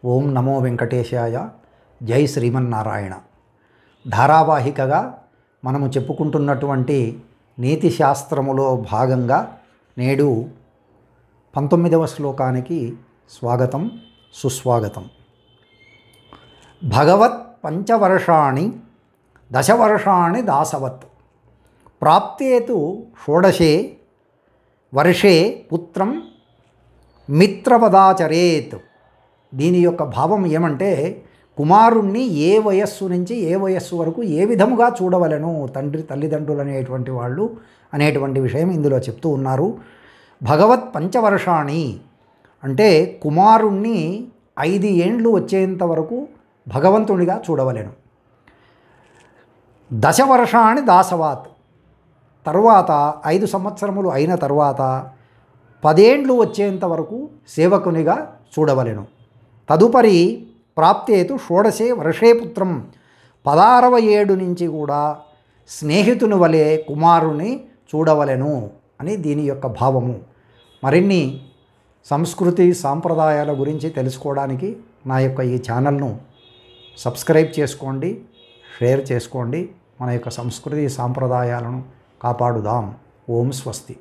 ఓం నమో వెంకటేశాయ. జై శ్రీమన్నారాయణ. ధారావాహికగా మనము చెప్పుకుంటున్నటువంటి నీతి శాస్త్రములో భాగంగా నేడు 19వ శ్లోకానికి స్వాగతం, సుస్వాగతం. భగవత్ పంచవర్షాణి దశవర్షాణి దాసవత్ ప్రాప్తేతు షోడశే వర్షే పుత్రం మిత్రవదాచరేత్. దీని యొక్క భావం ఏమంటే, కుమారుణ్ణి ఏ వయస్సు నుంచి ఏ వయస్సు వరకు ఏ విధముగా చూడవలను తల్లిదండ్రులు అనేటువంటి వాళ్ళు అనేటువంటి విషయం ఇందులో చెప్తూ ఉన్నారు. భగవత్ పంచవర్షాణి అంటే కుమారుణ్ణి 5 ఏండ్లు వచ్చేంత వరకు భగవంతునిగా చూడవలెను. దశవర్షాణి దాసవాత్, తరువాత 5 సంవత్సరములు అయిన తరువాత 10 ఏండ్లు వచ్చేంత వరకు సేవకునిగా చూడవలెను. తదుపరి ప్రాప్తేతు షోడశే వర్షే పుత్రం, 16వ ఏడు నుంచి కూడా స్నేహితుని వలె కుమారుని చూడవలెను అని దీని యొక్క భావము. మరిన్ని సంస్కృతి సాంప్రదాయాల గురించి తెలుసుకోవడానికి నా యొక్క ఈ ఛానల్ను సబ్స్క్రైబ్ చేసుకోండి, షేర్ చేసుకోండి. మన యొక్క సంస్కృతి సాంప్రదాయాలను కాపాడుదాం. ఓం స్వస్తి.